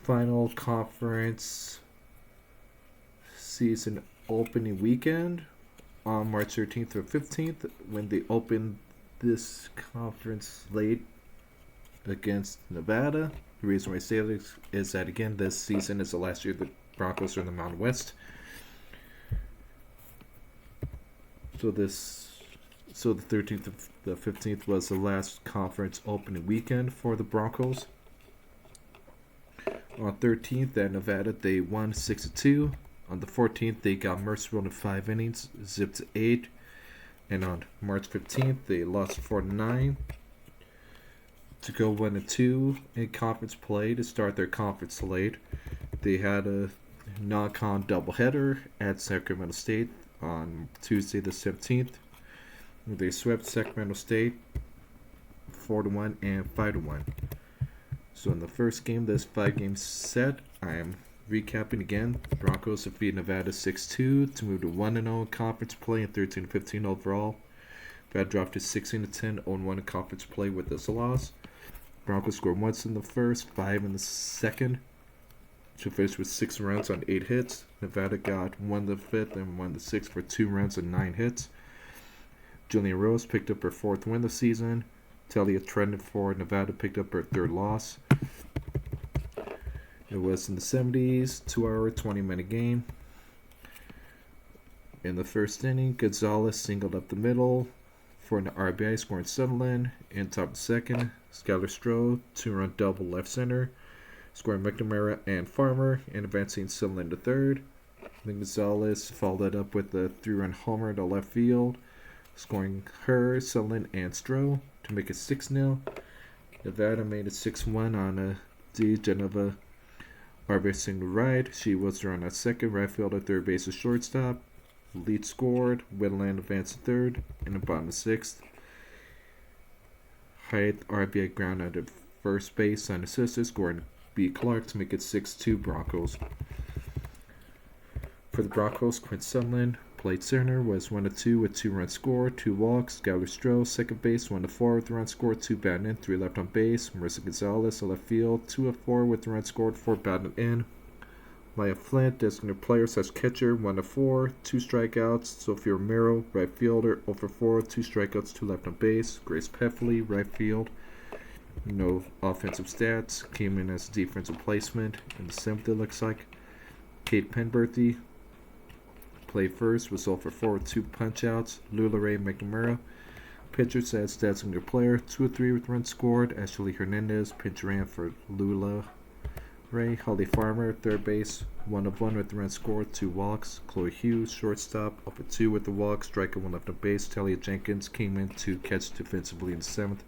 final conference season opening weekend on March 13th or 15th when they opened this conference late against Nevada. The reason why I say this is that, again, this season is the last year the Broncos are in the Mountain West. So the 13th of the 15th was the last conference opening weekend for the Broncos. On 13th at Nevada, they won 6-2. On the 14th, they got merciful in 5 innings, zipped to 8. And on March 15th, they lost 4-9 to go 1-2 in conference play to start their conference slate. They had a non-con doubleheader at Sacramento State on Tuesday the 17th. They swept Sacramento State 4-1 and 5-1. So in the first game, this 5-game set, I am recapping again. The Broncos defeated Nevada 6-2 to move to 1-0 in conference play and 13-15 overall. Nevada dropped to 16-10, 0-1 in conference play with this loss. Broncos scored once in the first, 5 in the second, to finish with 6 runs on 8 hits. Nevada got 1 the 5th and 1 the 6th for 2 runs and 9 hits. Julian Rose picked up her 4th win of the season. Talia Trendon for Nevada picked up her 3rd loss. It was in the 70s, 2-hour, 20-minute game. In the first inning, Gonzalez singled up the middle for an RBI, scoring Sutherland. In top of the second, Skylar Stroh, 2-run double left center, scoring McNamara and Farmer, and advancing Sutherland to third. Then Gonzalez followed that up with a 3-run homer to left field, scoring her, Sutherland, and Stroh to make it 6-0. Nevada made it 6-1 on a D. Geneva RBI single right. She was run at second, right fielder, third base, and shortstop. Lead scored. Whitland advanced to third. In the bottom of 6th, Hyatt RBI ground out at first base, unassisted, scoring B. Clark to make it 6-2 Broncos. For the Broncos, Quinn Sutherland played center, was 1-2 with 2 runs scored, 2 walks. Skylar Stroh, second base, 1-4 with 1 run scored, 2 batted in, 3 left on base. Marissa Gonzalez, left field, 2-4 with 1 run scored, 4 batted in. Maya Flint, designated player / catcher, 1-4, 2 strikeouts. Sophia Romero, right fielder, 0-4, 2 strikeouts, 2 left on base. Grace Peffley, right field, no offensive stats, came in as defensive placement in the 7th, it looks like. Kate Penberthy played first, was 0-4 with 2 punch-outs. Lula Ray McNamara, pitchers as designated player, 2-3 with runs scored. Ashley Hernandez, pinch ran for Lula Ray. Holly Farmer, third base, 1-1 with runs scored, 2 walks. Chloe Hughes, shortstop, 0-2 with the walk, striker, 1 left on base. Talia Jenkins came in to catch defensively in the 7th.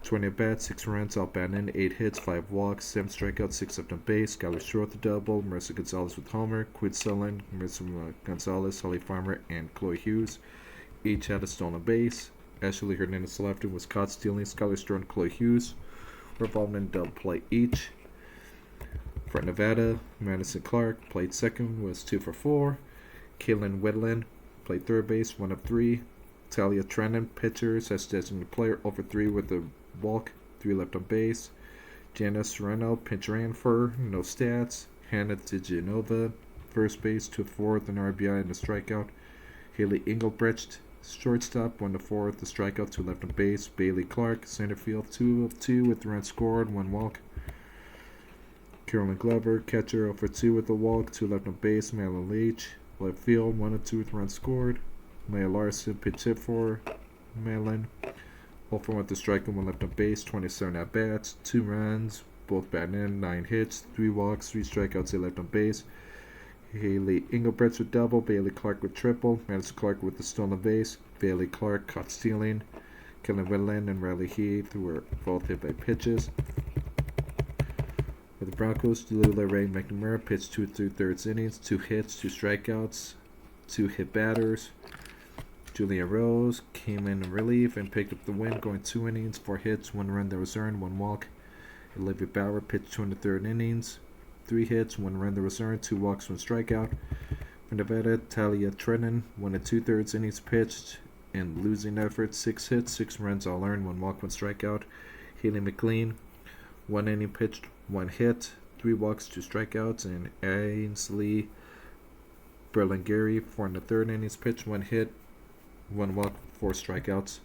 20 at bats, 6 runs, all batted in, 8 hits, 5 walks, 7 strikeouts, 6 left on base. Skylar Stroh with the double, Marissa Gonzalez with homer, Quinn Sutherland, Marissa Gonzalez, Holly Farmer, and Chloe Hughes each had a stolen base. Ashley Hernandez left and was caught stealing. Skylar Stroh and Chloe Hughes were involved in double play each. For Nevada, Madison Clark played second, was 2-4. Kaylin Whitland played third base, 1-3. Talia Trendon, pitchers as designated player, 0-3 with a walk, 3 left on base. Janice Serrano, pinch ran for, no stats. Hannah DeGenova, first base, 2-4 with an RBI and a strikeout. Haley Engelbrecht, shortstop, 1-4 with a strikeout, 2 left on base. Bailey Clark, center field, 2-2 with runs scored, 1 walk. Carolyn Glover, catcher, 0-2 with a walk, 2 left on base. Madeline Leach, left field, 1-2 with runs scored. Maya Larson, pitch hit for Madeline, 0-4 with the strike and 1 left on base, 27 at bats, 2 runs, both batting in, 9 hits, 3 walks, 3 strikeouts, 8 left on base. Haley Engelbrecht with double, Bailey Clark with triple, Madison Clark with the stolen base, Bailey Clark caught stealing. Kellen Whitland and Riley Heath were both hit by pitches. For the Broncos, Lula Ray McNamara pitched 2 3/3 innings, 2 hits, 2 strikeouts, 2 hit batters. Julia Rose came in relief and picked up the win, going 2 innings, 4 hits, 1 run that was earned, 1 walk. Olivia Bauer pitched 2 1/3 innings, 3 hits, 1 run that was earned, 2 walks, 1 strikeout. For Nevada, Talia Trennan, 1 2/3 innings pitched in losing effort, 6 hits, 6 runs all earned, 1 walk, 1 strikeout. Haley McLean, 1 inning pitched, 1 hit, 3 walks, 2 strikeouts, and Ainsley Berlingeri 4 in the third innings pitch, 1 hit, 1 walk, 4 strikeouts.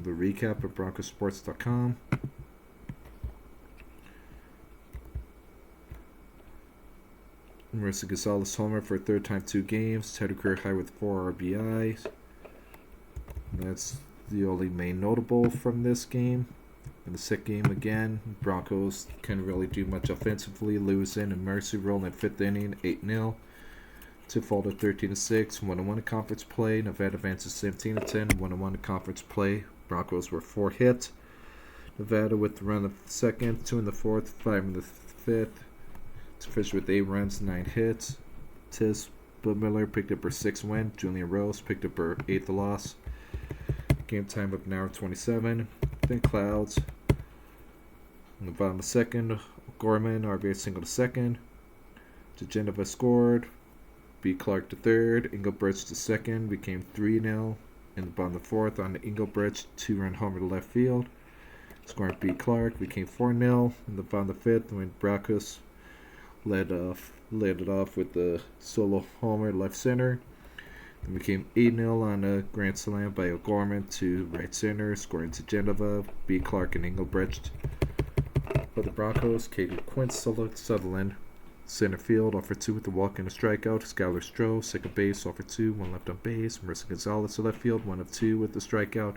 The recap of broncosports.com. Marissa Gonzalez homer for a third time 2 games. Tied a career high with 4 RBIs. That's the only main notable from this game. In the second game again, Broncos couldn't really do much offensively, losing and Mercy roll in 5th inning, 8-0 to fall to 13-6. 1-1 in conference play. Nevada advances 17-10. 1-1 in conference play. Broncos were 4 hits. Nevada with the run of the second, 2 in the fourth, 5 in the fifth. To finish with 8 runs, 9 hits. Tiz Miller picked up her 6th win. Julian Rose picked up her 8th loss. Game time of an hour 27. Thin clouds. In the bottom of the second, Gorman, RBI single to second. Geneva scored. B. Clark to third. Engelbrecht to second. Became 3-0. In the bottom of the fourth, on the Engelbrecht 2-run homer to left field. Scoring B. Clark became 4-0. In the bottom of the fifth, when Brackus led it off with the solo homer left center. Then became 8-0 on a grand slam by O'Gorman to right center, scoring to Geneva, B. Clark, and Engelbrecht. For the Broncos, Katie Quinn Sutherland, center field, off for 2 with the walk and a strikeout. Skylar Stroh, second base, off for 2, 1 left on base. Marissa Gonzalez to left field, 1 of 2 with the strikeout.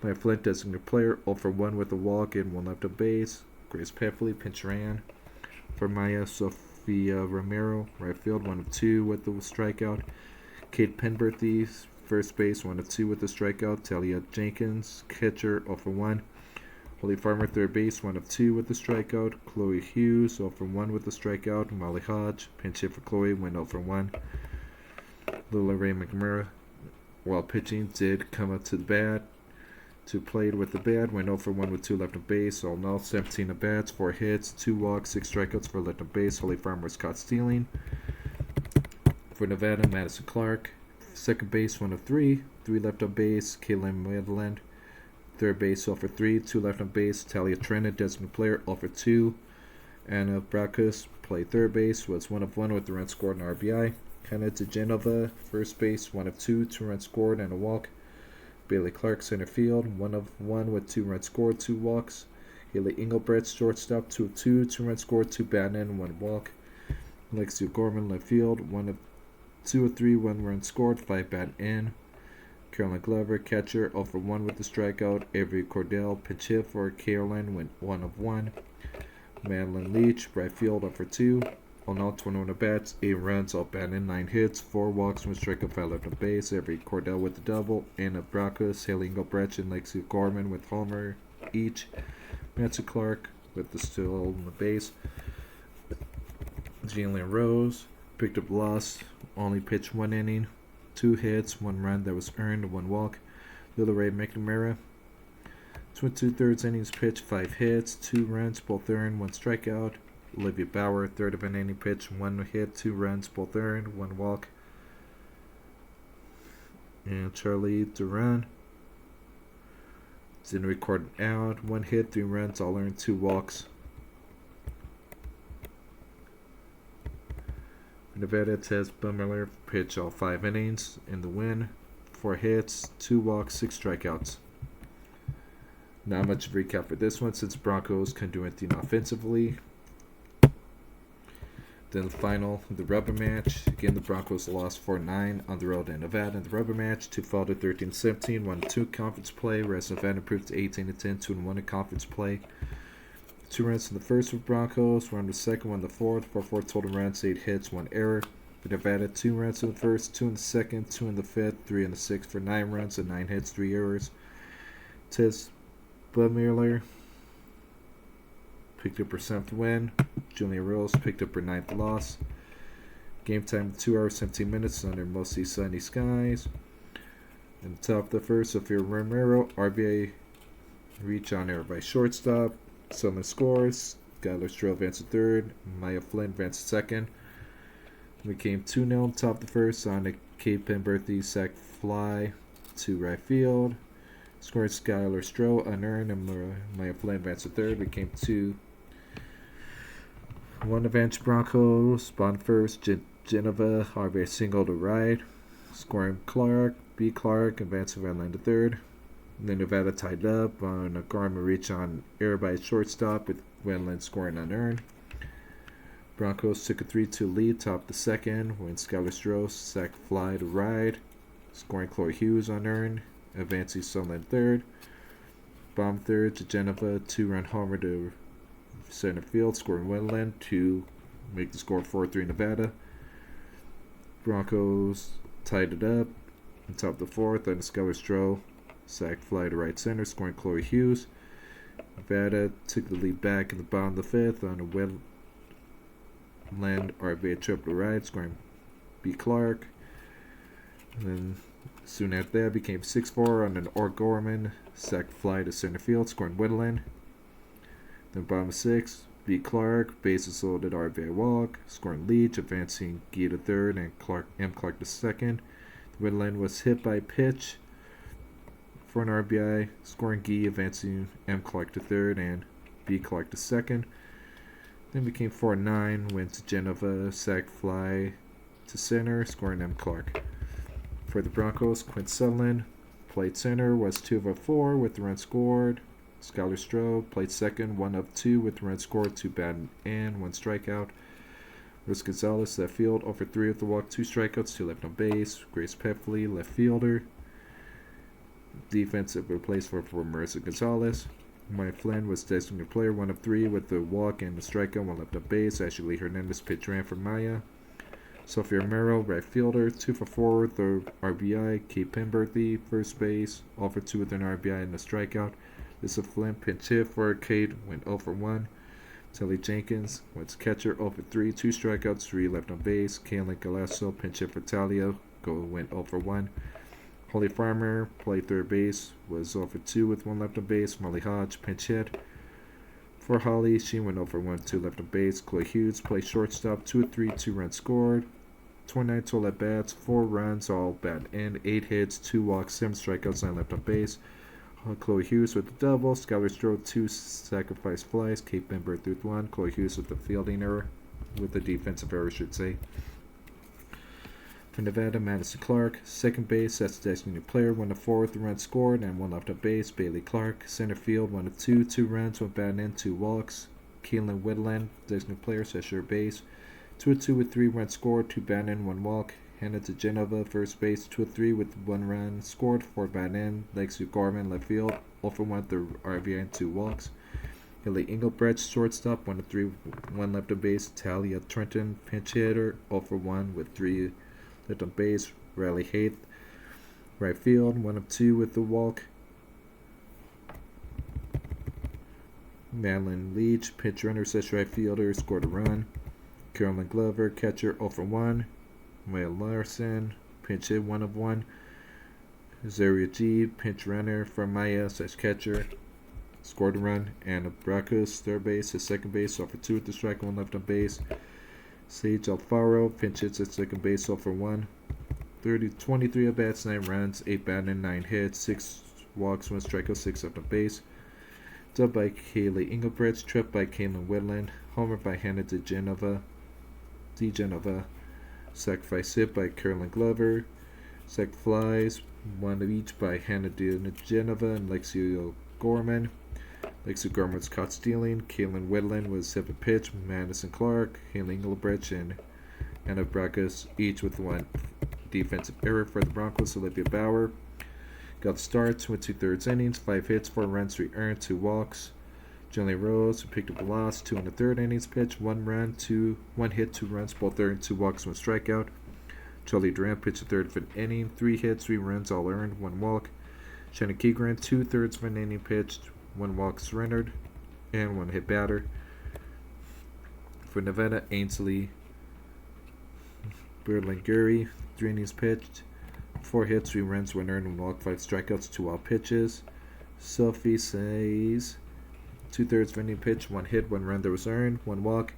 Maya Flint, designated player, 0 for 1 with the walk and 1 left on base. Grace Peffley, pinch ran for Maya Sofia Romero, right field, 1 of 2 with the strikeout. Kate Penberthy, first base, 1 of 2 with the strikeout. Talia Jenkins, catcher, 0 for 1. Holly Farmer, third base, 1 of 2 with the strikeout. Chloe Hughes, 0 for 1 with the strikeout. Molly Hodge, pinch hit for Chloe, went 0 for 1. Lila Ray McMurray, while pitching, did come up to the bat. To played with the bat, went 0 for 1 with 2 left on base. All in all, 17 at bats, 4 hits, 2 walks, 6 strikeouts for left on base. Holly Farmer was caught stealing. For Nevada, Madison Clark, second base, 1 of 3. 3 left on base. Kaylin Midland, third base, 0 for 3. 2 left on base. Talia Trenna, designated player, 0 for 2. Anna Brackus played third base, was 1 of 1 with the run scored and RBI. Hannah DeGenova, first base, 1 of 2, 2 runs scored and a walk. Bailey Clark, center field, 1 of 1 with 2 runs scored, 2 walks. Haley Engelbrecht, shortstop, 2 of 2, 2 runs scored, 2 batting in, 1 walk. Lexi Gorman, left field, 2 of 3, 1 run scored, 5 batting in. Carolyn Glover, catcher, 0 for 1 with the strikeout. Avery Cordell, pinch hit for Carolyn, went 1 of 1. Madeline Leach, right field, 0 for 2. On all 21 at bats, 8 runs, all batting in, 9 hits, 4 walks, 1 strikeout, 5 left on base. Avery Cordell with the double. Anna Brackus, Haley Engelbrecht, and Lexi Gorman with homer each. Nancy Clark with the still on the base. Jalen Rose picked up loss, only pitched 1 inning, 2 hits, 1 run that was earned, 1 walk. Lila Ray McNamara, 2 2/3 innings pitched, 5 hits, 2 runs, both earned, 1 strikeout. Olivia Bauer, third of an inning pitch, 1 hit, 2 runs, both earned, 1 walk. And Charlie Duran didn't record an out, 1 hit, 3 runs, all earned, 2 walks. Nevada Tez Bummerler pitched all 5 innings in the win, 4 hits, 2 walks, 6 strikeouts. Not much of a recap for this one since Broncos couldn't do anything offensively. Then the rubber match. Again, the Broncos lost 4-9 on the road in Nevada. In the rubber match, 2 fell to 13-17, 1-2 conference play. Whereas Nevada improved to 18-10, 2-1 in conference play. 2 runs in the first for Broncos, 1 in the second, 1 in the fourth, 4 total runs, 8 hits, 1 error. For Nevada, 2 runs in the first, 2 in the second, 2 in the fifth, 3 in the sixth for 9 runs and 9 hits, 3 errors. Tess Budmiller picked up her 7th win. Julia Rose picked up her 9th loss. Game time 2 hours 17 minutes under mostly sunny skies. In the top of the first, Sofia Romero, RBI reach on error by shortstop. Summer scores. Skylar Stroh advanced to third. Maya Flynn advanced to second. We came 2-0 top of the first on a Kate Penberthy sac fly to right field. Scored Skylar Stroh unearned and Maya Flynn advanced to third. We came 2 One advanced Bronco, spawn first, Geneva, RBI single to right. Scoring Clark, B. Clark, advancing Van Line to third. And then Nevada tied up on a Garmin reach on air by shortstop with Wendland scoring unearned. Broncos took a 3-2 lead, top the second, when Skylar Stroh sac fly to right, scoring Chloe Hughes unearned, advancing Sunland third. Bomb third to Geneva, 2-run homer to center field, scoring Wendland to make the score 4-3 Nevada. Broncos tied it up on top of the fourth, and Skylar Stroh sac fly to right center, scoring Chloe Hughes. Nevada took the lead back in the bottom of the fifth on a Wendland RBI trip to right, scoring B. Clark. And then soon after that became 6-4 on an O'Gorman sac fly to center field, scoring Wendland. Then bottom of six, B. Clark, bases loaded RBI walk, scoring Leach, advancing Gee to third and Clark to second. Wendland was hit by pitch for an RBI, scoring Gee, advancing M. Clark to third and B. Clark to second. Then became 4-9, went to Geneva, sac fly to center, scoring M. Clark. For the Broncos, Quint Sutherland played center, was 2 of 4 with the run scored. Skylar Stroh played second, 1 of 2 with the run scored, 2 batted and 1 strikeout. Luis Gonzalez, left field, 0 for 3 with the walk, 2 strikeouts, 2 left on base. Grace Peffley, left fielder. Defensive replaced for Marissa Gonzalez. Mike Flynn was designated player, 1 of 3 with the walk and the strikeout, 1 left on base. Ashley Hernandez pitch ran for Maya. Sophia Romero, right fielder, 2 for 4 with the RBI. Kate Penberthy, first base, 0 for 2 with an RBI and a strikeout. Lisa Flynn pinch hit for Kate, went 0 for 1. Telly Jenkins went to catcher, 0 for 3, 2 strikeouts, 3 left on base. Kaylin Galasso pinch hit for Talia, went 0 for 1. Holly Farmer played third base, was 0 for 2 with 1 left on base. Molly Hodge pinch hit for Holly, she went 0 for 1, 2 left on base. Chloe Hughes played shortstop, 2 of 3, 2 runs scored. 29 total at bats, 4 runs, all batted in, 8 hits, 2 walks, 7 strikeouts, 9 left on base. Chloe Hughes with the double, Skylar Stroh 2 sacrifice flies, Kate Benbert with 1, Chloe Hughes with the fielding error, with the defensive error, I should say. For Nevada, Madison Clark, second base, that's the designated player, 1 of 4 with the run scored, and 1 left on base. Bailey Clark, center field, 1 of 2, 2 runs, 1 batted in, 2 walks. Keelan Whitland, designated player, sets your base, 2 of 2 with 3 runs scored, 2 batted in, 1 walk. Hannah to Genova, first base, 2 of 3 with 1 run scored, 4 batted in. Lexi Gorman, left field, 0 for 1 with the RBI and 2 walks. Haley Engelbrecht, shortstop, 1 of 3, 1 left on base. Talia Trenton, pinch hitter, 0 for 1 with 3 left on base. Riley Haith, right field, 1 of 2 with the walk. Madeline Leach, pinch runner, sets right fielder, scored a run. Carolyn Glover, catcher, 0 for 1. Maya Larson, pinch hit, 1 of 1. Zaria G, pinch runner for Maya, sets catcher, scored a run. Anna Brackus, third base, his second base, 0 for 2 with the strike, 1 left on base. Sage Alfaro, pinch hits at second base, 0 for 1. 23 at bats, 9 runs, 8 batted in, 9 hits, 6 walks, 1 strikeout, 6 left on base. Dub by Kaylee Engelbrecht, trip by Kaylin Whitland, homer by Hannah DeGenova, sacrifice hit by Carolyn Glover, sac flies, 1 of each by Hannah DeGenova and Lexi Gorman. Lexi Gorman was caught stealing, Kaylin Whitland was hit a pitch, Madison Clark, Haley Engelbrecht, and Anna Brackus, each with 1 defensive error. For the Broncos. Olivia Bauer got the starts, went 2/3 innings, 5 hits, 4 runs, 3 earned, 2 walks. Jenny Rose, who picked up a loss, 2 1/3 innings pitch, 1 run, 1 hit, 2 runs, both earned, 2 walks, 1 strikeout. Charlie Durant pitched a third of an inning, 3 hits, 3 runs, all earned, 1 walk. Shannon Keegren, 2/3 of an inning pitched, 1 walk surrendered, and 1 hit batter. For Nevada, Ainsley Berlinguri, 3 innings pitched, 4 hits, 3 runs, 1 earned, 1 walk, 5 strikeouts, 2 wild pitches. Sophie says 2/3 of an inning pitch, 1 hit, 1 run that was earned, 1 walk.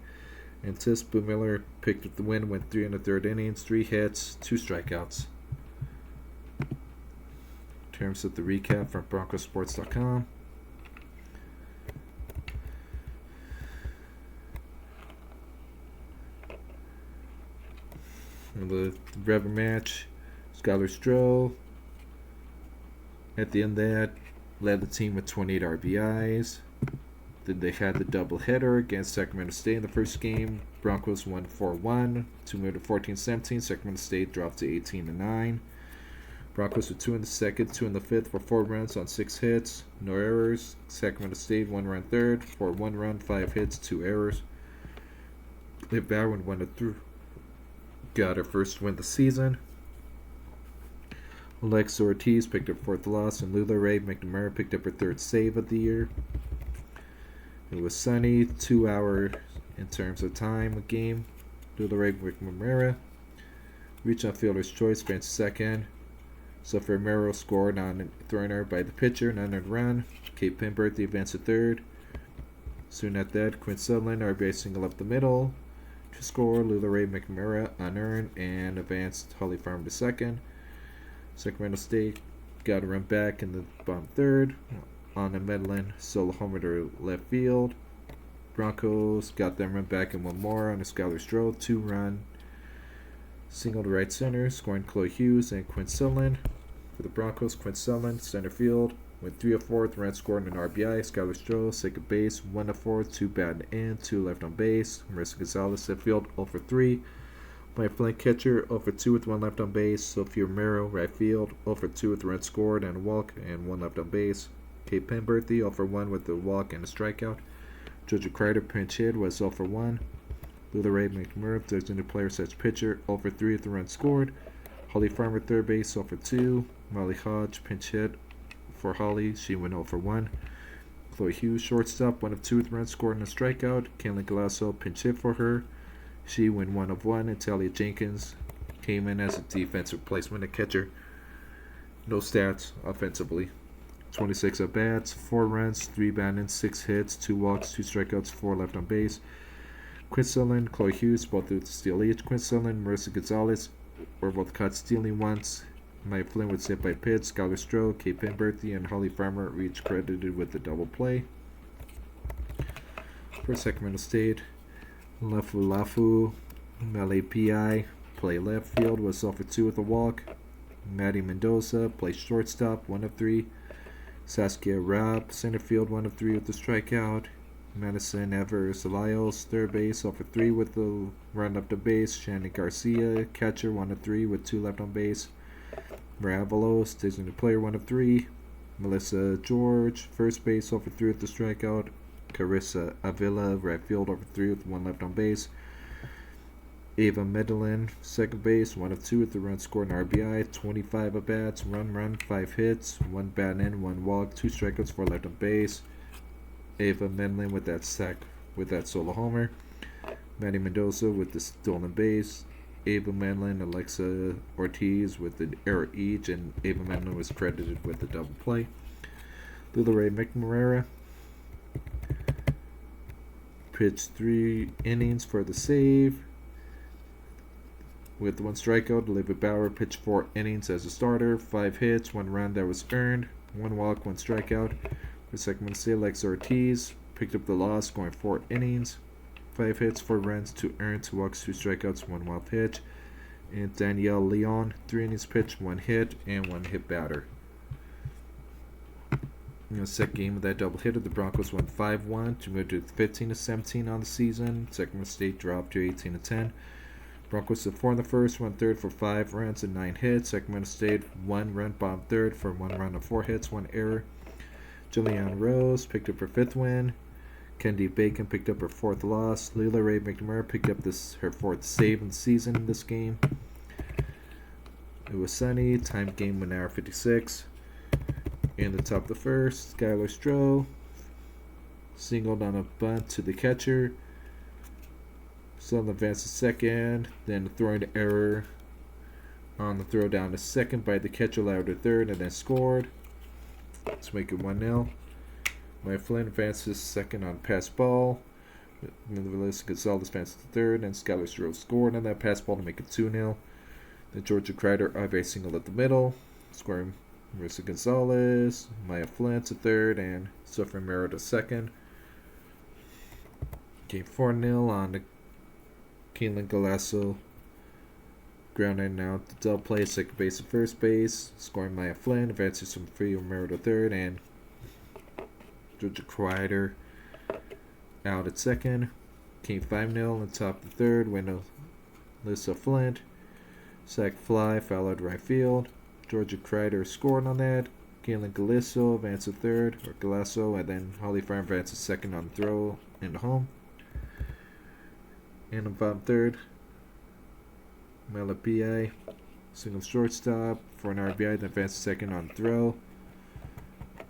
And Tis Boomiller picked up the win, went 3 1/3 innings, 3 hits, 2 strikeouts. In terms of the recap from broncosports.com. In the rubber match, Skylar Stroh, at the end of that, led the team with 28 RBIs. Then they had the doubleheader against Sacramento State in the first game. Broncos won 4-1 to move to 14-17. Sacramento State dropped to 18-9. Broncos were 2 in the second, 2 in the fifth for 4 runs on 6 hits, no errors. Sacramento State 1 run third for 1 run, 5 hits, 2 errors. Liv Bowen won it through. Got her first win of the season. Alexa Ortiz picked up 4th loss, and Lula Ray McNamara picked up her 3rd save of the year. It was sunny, 2 hours in terms of time of game. Lula Ray McNamara reached on fielder's choice, advanced second. So for Romero scored on thrown out by the pitcher, an unearned run. Kate Penberthy advanced to 3rd. Soon after that, Quinn Sutherland RBI single up the middle to score. Lula Ray McNamara unearned and advanced Holly Farm to 2nd. Sacramento State got a run back in the bottom 3rd on a Medlin solo homer to left field. Broncos got them run back in 1 more on a Skylar Stroh 2-run single to right center, scoring Chloe Hughes and Quinn Sutherland. For the Broncos, Quinn Sutherland, center field, went 3 of 4, run scored an RBI. Skylar Stroh, second base, 1 of 4, 2 batting in, 2 left on base. Marissa Gonzalez, center field, 0 for 3. Mike Flynn, catcher, 0 for 2 with 1 left on base. Sophia Romero, right field, 0 for 2 with a run scored and a walk and 1 left on base. Kate Penberthy, 0 for 1 with a walk and a strikeout. Georgia Kreider, pinch hit, was 0 for 1. Lula Ray McNamara, designated player such pitcher, 0 for 3 with the run scored. Holly Farmer, third base, 0 for 2. Molly Hodge, pinch hit for Holly. She went 0 for 1. Chloe Hughes, shortstop, 1 of 2 with the run scored and a strikeout. Kenley Galasso, pinch hit for her. She went 1 of 1. And Talia Jenkins came in as a defensive replacement at catcher. No stats offensively. 26 at bats, 4 runs, 3 batting, 6 hits, 2 walks, 2 strikeouts, 4 left on base. Quinn Sutherland, Chloe Hughes, both with steal each. Quinn Sutherland, Marissa Gonzalez were both caught stealing once. Mike Flynn was hit by pitch. Skylar Stroh, Kate Penberthy, and Holly Farmer each credited with the double play. For Sacramento State, Lafu Malay Pi, play left field, was 0 for 2 with a walk. Maddie Mendoza, play shortstop, 1 of 3. Saskia Rabb, center field, 1 of 3 with the strikeout. Madison Evers Elias, third base, 0 for 3 with the run up the base. Shannon Garcia, catcher, 1 of 3 with 2 left on base. Maravalos, designated player, 1 of 3. Melissa George, first base, 0 for 3 with the strikeout. Carissa Avila, right field, 0 for 3 with 1 left on base. Ava Medellin, second base, 1 of 2 with the run scored and RBI. 25 at bats, 1 run, 5 hits, 1 bat in, 1 walk, 2 strikeouts, 4 left on base. Ava Medlin with that sack, with that solo homer. Maddie Mendoza with the stolen base. Ava Medlin, Alexa Ortiz with the error each, and Ava Medlin was credited with the double play. Lula Ray McNamara pitched 3 innings for the save. With 1 strikeout, Olivia Bauer pitched 4 innings as a starter, 5 hits, 1 run that was earned, 1 walk, 1 strikeout. For Sacramento State, Alexa Ortiz picked up the loss, scoring 4 innings, 5 hits, 4 runs, 2 earned, 2 walks, 2 strikeouts, 1 wild pitch. And Danielle Leon, 3 innings pitched, 1 hit, and 1 hit batter. In the second game of that doubleheader, the Broncos won 5-1 to move to 15-17 on the season. Sacramento State dropped to 18-10. Broncos at 4 in the first, 1 third for 5 runs and 9 hits. Sacramento State 1 run, bottom third for 1 run and 4 hits, 1 error. Julianne Rose picked up her 5th win. Kendi Bacon picked up her 4th loss. Lila Ray McNamara picked up her 4th save in the season in this game. It was sunny. Time game 1 hour 56. In the top of the first, Skylar Stroh singled on a bunt to the catcher. Sutherland advanced to second, then throwing the error on the throw down to second by the catcher, allowed to third, and then scored. Let's make it 1-0. Mike Flynn advances second on pass ball. Melissa Gonzalez advances to third, and Skylar Stroh scored on that pass ball to make it 2-0. Then Georgia Kreider RBI single at the middle, scoring Marissa Gonzalez, Maya Flynn to third, and Sophia Romero to second. Game 4-0 on the Kenley Galasso Grounded out to double play, second base and first base. Scoring Maya Flynn, advances from Phoam Ranga third, and Georgia Crider out at second. Came 5-0 on top of the third. Win Alyssa Flint. Sac fly, foul out right field. Georgia Crider scored on that. Galen Galisso advanced to third, or Galasso, and then Holly Farm advances second on the throw into home. And on bottom third, Mela PI, single shortstop for an RBI, then advances second on the throw.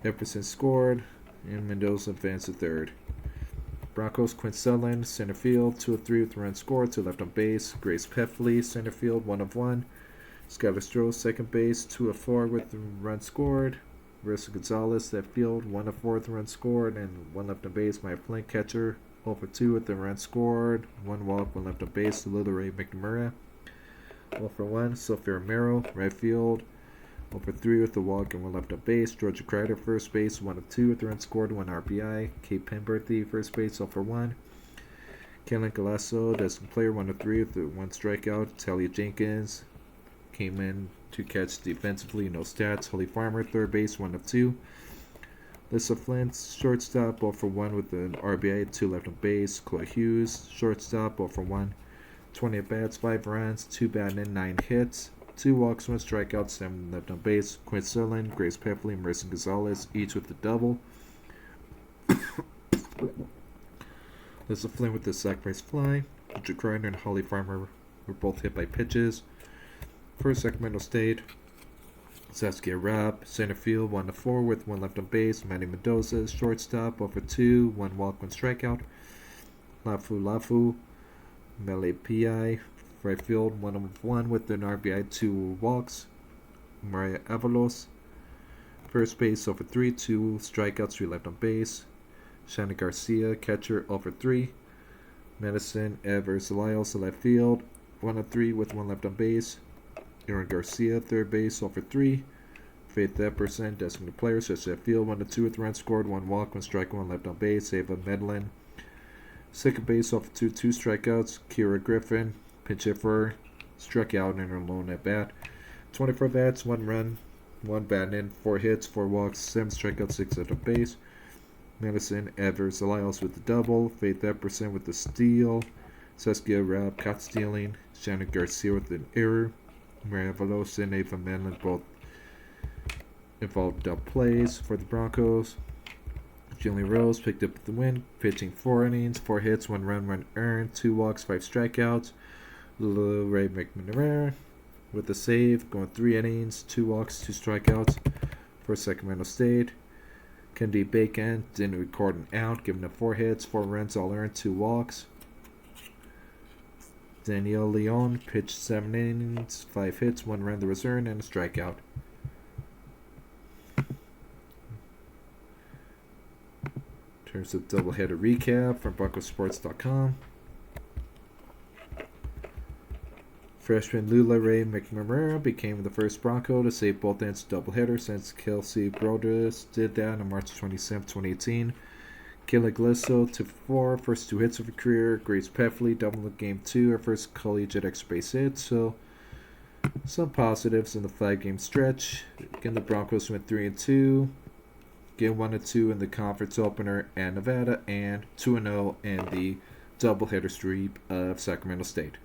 Epperson scored, and Mendoza advanced to third. Broncos, Quinn Sutherland, center field, 2 of 3 with a run scored, 2 left on base. Grace Peffley, center field, 1 of 1. Skylar Stroh, second base, 2 of 4 with the run scored. Marissa Gonzalez, left field, 1 of 4 with the run scored, and 1 left on base. Maya Flint, catcher, 0 for 2 with the run scored, 1 walk, 1 left on base. Little Ray McNamara, 0 for 1. Sophie Romero, right field, 0 for 3 with the walk and 1 left on base. Georgia Crider, first base, 1 of 2 with the run scored, 1 RBI. Kate Penberthy, first base, 0 for 1. Kellen Galasso, designated player, 1 of 3 with the 1 strikeout. Talia Jenkins came in to catch defensively, no stats. Holly Farmer, third base, 1 of 2. Lissa Flint, shortstop, 0 for 1 with an RBI, 2 left on base. Chloe Hughes, shortstop, 0 for 1. 20 at bats, 5 runs, 2 batting in, 9 hits. 2 walks, 1 strikeout, 7 left on base. Quinn Sutherland, Grace Peffley, and Marissa Gonzalez, each with a double. Lissa Flynn with the sacrifice fly. Georgia Crider and Holly Farmer were both hit by pitches. For Sacramento State, Saskia Rapp, center field, 1 of 4 with 1 left on base. Manny Mendoza, shortstop, 0 for 2, 1 walk, 1 strikeout. Lafu, Melee PI, right field, 1 of 1 with an RBI, 2 walks. Maria Avalos, first base, 0 for 3, 2 strikeouts, 3 left on base. Shanna Garcia, catcher, 0 for 3. Madison Evers Elias, left field, 1 of 3 with 1 left on base. Aaron Garcia, third base, 0 for 3. Faith Epperson, designated player, stretch left field, 1 of 2 with run scored, 1 walk, 1 strike, 1 left on base. Ava Medlin, second base, 0 for 2, 2 strikeouts. Kira Griffin, pinch hitter, struck out in her lone at bat. 24 bats, 1 run, 1 bat in, 4 hits, 4 walks, 7 strikeouts, 6 left on base. Madison Evers Elias with the double. Faith Epperson with the steal. Saskia Rapp caught stealing. Shannon Garcia with an error. Maria Velosa and Ava Manlin both involved double plays for the Broncos. Jillian Rose picked up the win, pitching 4 innings, 4 hits, 1 run, 1 earned, 2 walks, 5 strikeouts. Lil Ray McNamara with the save, going 3 innings, 2 walks, 2 strikeouts for Sacramento State. Kendi Bacon didn't record an out, giving up 4 hits, 4 runs, all earned, 2 walks. Danielle Leon pitched 7 innings, 5 hits, 1 run that was earned, and a strikeout. In terms of doubleheader recap from BroncoSports.com. Freshman Lula Ray McNamara became the first Bronco to save both ends of doubleheader since Kelsey Brodus did that on March 27, 2018. Kayla Glisso to 4, first 2 hits of her career. Grace Peffley doubled in Game 2, her first collegiate extra base hit. So, some positives in the 5-game stretch. Again, the Broncos went 3-2. Game 1-2 in the conference opener at Nevada, and 2-0 in the doubleheader sweep of Sacramento State.